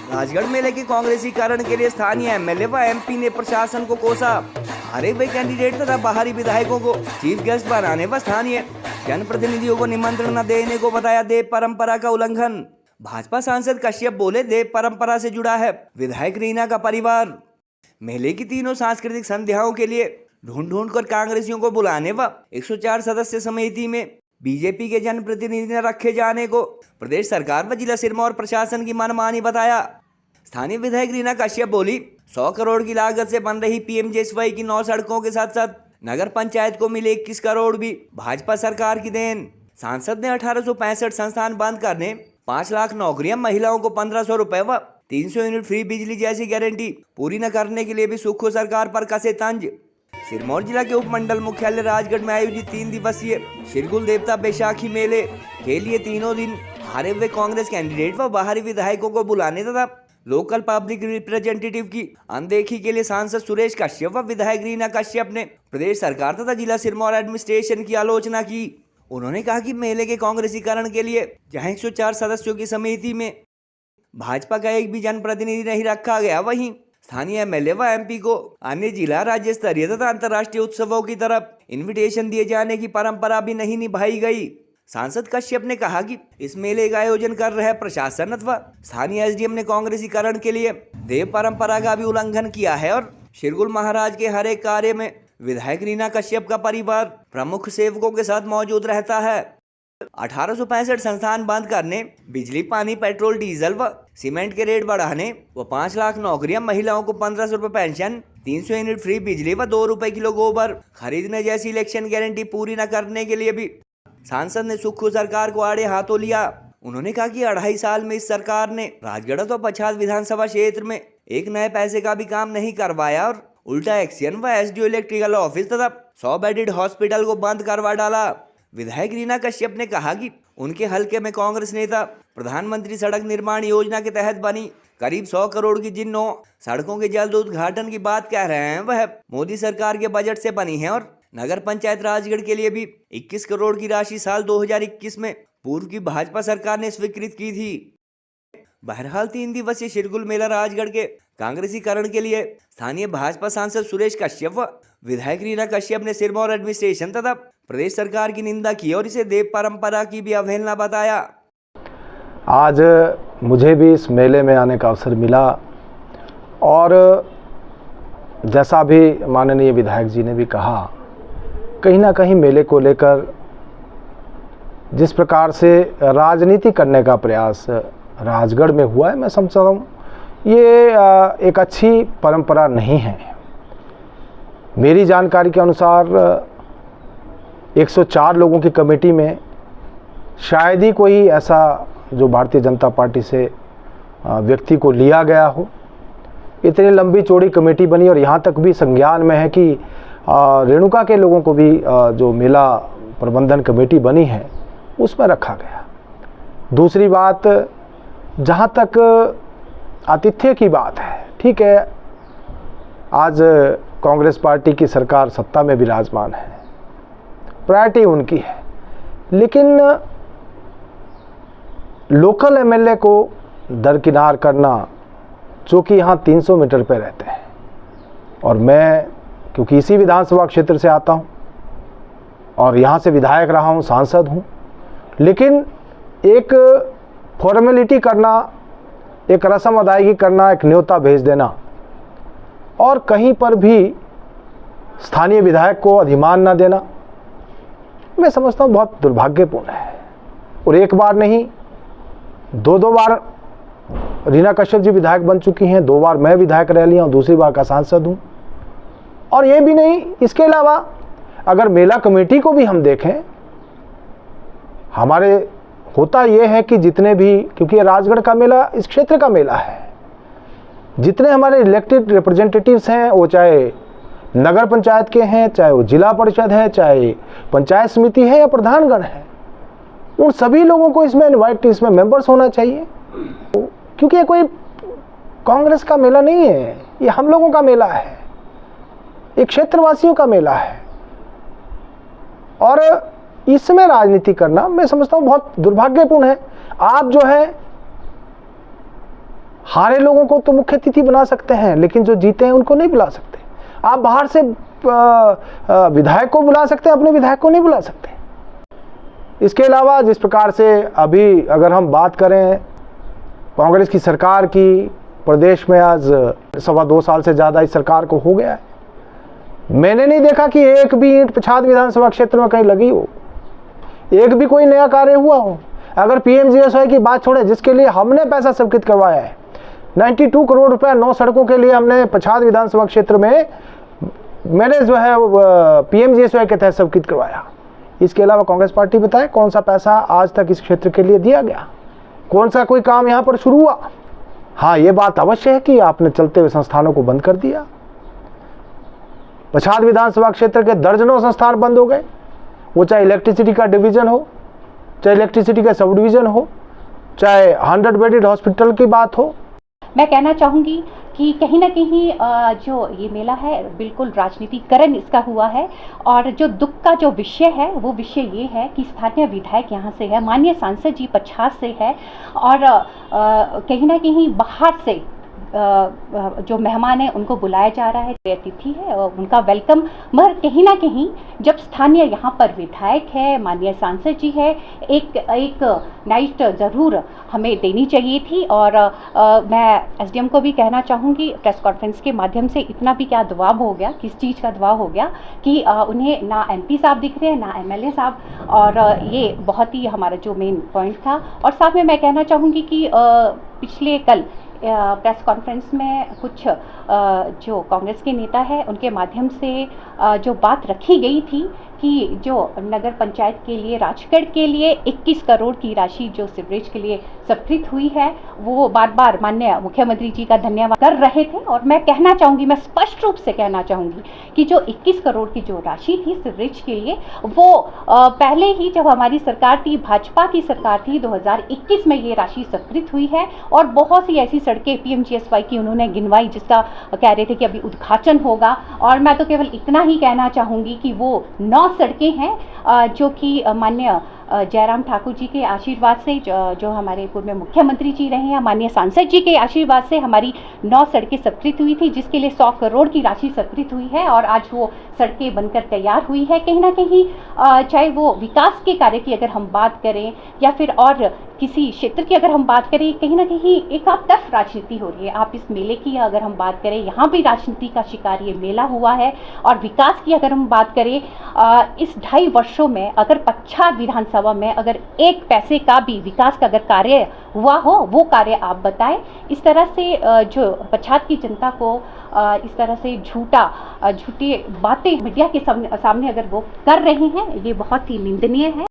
राजगढ़ मेले के कांग्रेसीकरण के लिए स्थानीय एमएलए व एमपी ने प्रशासन को कोसा। हारे हुए कैंडिडेट तथा बाहरी विधायकों को चीफ गेस्ट बनाने व स्थानीय जनप्रतिनिधियों को निमंत्रण न देने को बताया देव परंपरा का उल्लंघन। भाजपा सांसद कश्यप बोले, देव परंपरा से जुड़ा है विधायक रीना का परिवार। मेले की तीनों सांस्कृतिक संध्याओं के लिए ढूंढ कर कांग्रेसियों को बुलाने व 104 सदस्य समिति में बीजेपी के जनप्रतिनिधि न रखे जाने को प्रदेश सरकार व जिला सिरमौर प्रशासन की मनमानी बताया। स्थानीय विधायक रीना कश्यप बोली, 100 करोड़ की लागत से बन रही पीएमजेएसवाई की 9 सड़कों के साथ साथ नगर पंचायत को मिले 21 करोड़ भी भाजपा सरकार की देन। सांसद ने 1865 संस्थान बंद करने, 5 लाख नौकरियां, महिलाओं को 1500 रुपए व 300 यूनिट फ्री बिजली जैसी गारंटी पूरी न करने के लिए भी सुखो सरकार पर कसे तंज। सिरमौर जिला के उपमंडल मुख्यालय राजगढ़ में आयोजित 3 दिवसीय शिरगुल देवता बैशाखी मेले के लिए तीनों दिन हारे हुए कांग्रेस कैंडिडेट व बाहरी विधायकों को बुलाने तथा लोकल पब्लिक रिप्रेजेंटेटिव की अनदेखी के लिए सांसद सुरेश कश्यप व विधायक रीना कश्यप ने प्रदेश सरकार तथा जिला सिरमौर एडमिनिस्ट्रेशन की आलोचना की। उन्होंने कहा कि मेले के कांग्रेसीकरण के लिए जहां 104 सदस्यों की समिति में भाजपा का एक भी जनप्रतिनिधि नहीं रखा गया, वहीं स्थानीय एमएलए व एमपी को अन्य जिला, राज्य स्तरीय तथा अंतर्राष्ट्रीय उत्सवों की तरफ इनविटेशन दिए जाने की परंपरा भी नहीं निभाई गई। सांसद कश्यप ने कहा कि इस मेले का आयोजन कर रहे प्रशासन अथवा स्थानीय एसडीएम ने कांग्रेसीकरण के लिए देव परंपरा का भी उल्लंघन किया है और शिरगुल महाराज के हर एक कार्य में विधायक रीना कश्यप का परिवार प्रमुख सेवकों के साथ मौजूद रहता है। 1865 संस्थान बंद करने, बिजली, पानी, पेट्रोल, डीजल व सीमेंट के रेट बढ़ाने व 5 लाख नौकरियां, महिलाओं को 1500 रुपए पेंशन, 300 यूनिट फ्री बिजली व 2 रुपए किलो गोबर खरीदने जैसी इलेक्शन गारंटी पूरी न करने के लिए भी सांसद ने सुखो सरकार को आड़े हाथों लिया। उन्होंने कहा कि 2.5 साल में इस सरकार ने राजगढ़ तो पच्छाद विधानसभा क्षेत्र में एक नए पैसे का भी काम नहीं करवाया और उल्टा एक्शन व एसडीओ इलेक्ट्रिकल ऑफिस तथा 100 बेडेड हॉस्पिटल को बंद करवा डाला। विधायक रीना कश्यप ने कहा कि उनके हलके में कांग्रेस नेता प्रधानमंत्री सड़क निर्माण योजना के तहत बनी करीब 100 करोड़ की जिन 9 सड़कों के जल्द उद्घाटन की बात कह रहे हैं, वह मोदी सरकार के बजट से बनी है और नगर पंचायत राजगढ़ के लिए भी 21 करोड़ की राशि साल 2021 में पूर्व की भाजपा सरकार ने स्वीकृत की थी। बहरहाल 3 दिवसीय शिरगुल मेला राजगढ़ के कांग्रेसीकरण के लिए स्थानीय भाजपा सांसद सुरेश कश्यप व विधायक रीना कश्यप ने सिरमौर एडमिनिस्ट्रेशन तथा प्रदेश सरकार की निंदा की और इसे देव परंपरा की भी अवहेलना बताया। आज मुझे भी इस मेले में आने का अवसर मिला और जैसा भी माननीय विधायक जी ने भी कहा, कहीं ना कहीं मेले को लेकर जिस प्रकार से राजनीति करने का प्रयास राजगढ़ में हुआ है, मैं समझता हूँ ये एक अच्छी परंपरा नहीं है। मेरी जानकारी के अनुसार 104 लोगों की कमेटी में शायद ही कोई ऐसा जो भारतीय जनता पार्टी से व्यक्ति को लिया गया हो। इतनी लंबी चौड़ी कमेटी बनी और यहाँ तक भी संज्ञान में है कि रेणुका के लोगों को भी जो मेला प्रबंधन कमेटी बनी है उसमें रखा गया। दूसरी बात, जहाँ तक आतिथ्य की बात है, ठीक है, आज कांग्रेस पार्टी की सरकार सत्ता में विराजमान है, प्रायोरिटी उनकी है, लेकिन लोकल एमएलए को दरकिनार करना, जो कि यहाँ 300 मीटर पे रहते हैं, और मैं क्योंकि इसी विधानसभा क्षेत्र से आता हूँ और यहाँ से विधायक रहा हूँ, सांसद हूँ, लेकिन एक फॉर्मेलिटी करना, एक रस्म अदायगी करना, एक न्योता भेज देना और कहीं पर भी स्थानीय विधायक को अधिमान न देना, मैं समझता हूँ बहुत दुर्भाग्यपूर्ण है। और एक बार नहीं, 2 बार रीना कश्यप जी विधायक बन चुकी हैं, 2 बार मैं विधायक रह लिया हूँ, दूसरी बार का सांसद हूँ। और ये भी नहीं, इसके अलावा अगर मेला कमेटी को भी हम देखें, हमारे होता ये है कि जितने भी, क्योंकि राजगढ़ का मेला इस क्षेत्र का मेला है, जितने हमारे इलेक्टेड रिप्रेजेंटेटिव्स हैं, वो चाहे नगर पंचायत के हैं, चाहे वो जिला परिषद है, चाहे पंचायत समिति है या प्रधानगण है, उन सभी लोगों को इसमें इनवाइट, इसमें मेंबर्स होना चाहिए। क्योंकि ये कोई कांग्रेस का मेला नहीं है, ये हम लोगों का मेला है, एक क्षेत्रवासियों का मेला है। और इसमें राजनीति करना मैं समझता हूँ बहुत दुर्भाग्यपूर्ण है। आप जो है हारे लोगों को तो मुख्य अतिथि बना सकते हैं, लेकिन जो जीते हैं उनको नहीं बुला सकते। आप बाहर से विधायक को बुला सकते हैं, अपने विधायक को नहीं बुला सकते। इसके अलावा जिस प्रकार से अभी अगर हम बात करें कांग्रेस की सरकार की, प्रदेश में आज 2.25 साल से ज़्यादा इस सरकार को हो गया है, मैंने नहीं देखा कि एक भी ईंट पछाद विधानसभा क्षेत्र में कहीं लगी हो, एक भी कोई नया कार्य हुआ हो। अगर पीएमजीएसवाई की बात छोड़े, जिसके लिए हमने पैसा स्वीकृत करवाया है, 92 करोड़ रुपया 9 सड़कों के लिए हमने पछाद विधानसभा क्षेत्र में मैंने जो है पीएमजीएसवाई के तहत स्वीकृत करवाया। इसके अलावा कांग्रेस पार्टी बताए कौन सा पैसा आज तक इस क्षेत्र के लिए दिया गया, कौन सा कोई काम यहाँ पर शुरू हुआ। हाँ, ये बात अवश्य है कि आपने चलते हुए संस्थानों को बंद कर दिया। पछाद विधानसभा क्षेत्र के दर्जनों संस्थान बंद हो गए, वो चाहे इलेक्ट्रिसिटी का डिवीजन हो, चाहे इलेक्ट्रिसिटी का सब डिवीजन हो, चाहे 100 बेडेड हॉस्पिटल की बात हो। मैं कहना चाहूँगी कि कहीं ना कहीं जो ये मेला है बिल्कुल राजनीतिकरण इसका हुआ है, और जो दुख का जो विषय है वो विषय ये है कि स्थानीय विधायक यहाँ से है, माननीय सांसद जी पछाद से है, और कहीं ना कहीं बाहर से जो मेहमान हैं उनको बुलाया जा रहा है, अतिथि है और उनका वेलकम। मगर कहीं ना कहीं जब स्थानीय यहाँ पर विधायक है, माननीय सांसद जी है, एक नाइट ज़रूर हमें देनी चाहिए थी। और मैं एसडीएम को भी कहना चाहूँगी, प्रेस कॉन्फ्रेंस के माध्यम से इतना भी क्या दबाव हो गया, किस चीज़ का दबाव हो गया कि उन्हें ना एमपी साहब दिख रहे हैं, ना एमएलए साहब, और ये बहुत ही हमारा जो मेन पॉइंट था। और साथ में मैं कहना चाहूँगी कि पिछले कल प्रेस कॉन्फ्रेंस में कुछ जो कांग्रेस के नेता है उनके माध्यम से जो बात रखी गई थी कि जो नगर पंचायत के लिए, राजगढ़ के लिए 21 करोड़ की राशि जो सीवरेज के लिए स्वीकृत हुई है, वो बार बार माननीय मुख्यमंत्री जी का धन्यवाद कर रहे थे। और मैं कहना चाहूँगी, मैं स्पष्ट रूप से कहना चाहूँगी कि जो 21 करोड़ की जो राशि थी सीवरेज के लिए, वो पहले ही जब हमारी सरकार थी, भाजपा की सरकार थी, 2021 में ये राशि स्वीकृत हुई है। और बहुत सी ऐसी सड़कें पीएमजीएसवाई की उन्होंने गिनवाई जिसका कह रहे थे कि अभी उद्घाटन होगा। और मैं तो केवल इतना ही कहना चाहूँगी कि वो 9 सड़कें हैं जो कि माननीय जयराम ठाकुर जी के आशीर्वाद से, जो हमारे पूर्व में मुख्यमंत्री जी रहे हैं, माननीय सांसद जी के आशीर्वाद से हमारी 9 सड़कें स्वीकृत हुई थी, जिसके लिए 100 करोड़ की राशि स्वीकृत हुई है। और आज वो सड़कें बनकर तैयार हुई है। कहीं ना कहीं चाहे वो विकास के कार्य की अगर हम बात करें या फिर और किसी क्षेत्र की अगर हम बात करें, कहीं ना कहीं एक आप तरफ राजनीति हो रही है। आप इस मेले की अगर हम बात करें, यहाँ भी राजनीति का शिकार ये मेला हुआ है। और विकास की अगर हम बात करें, इस 2.5 वर्षों में अगर पछाद विधानसभा में अगर एक पैसे का भी विकास का अगर कार्य हुआ हो, वो कार्य आप बताएं। इस तरह से जो पछाद की जनता को इस तरह से झूठी बातें मीडिया के सामने अगर वो कर रहे हैं, ये बहुत ही निंदनीय है।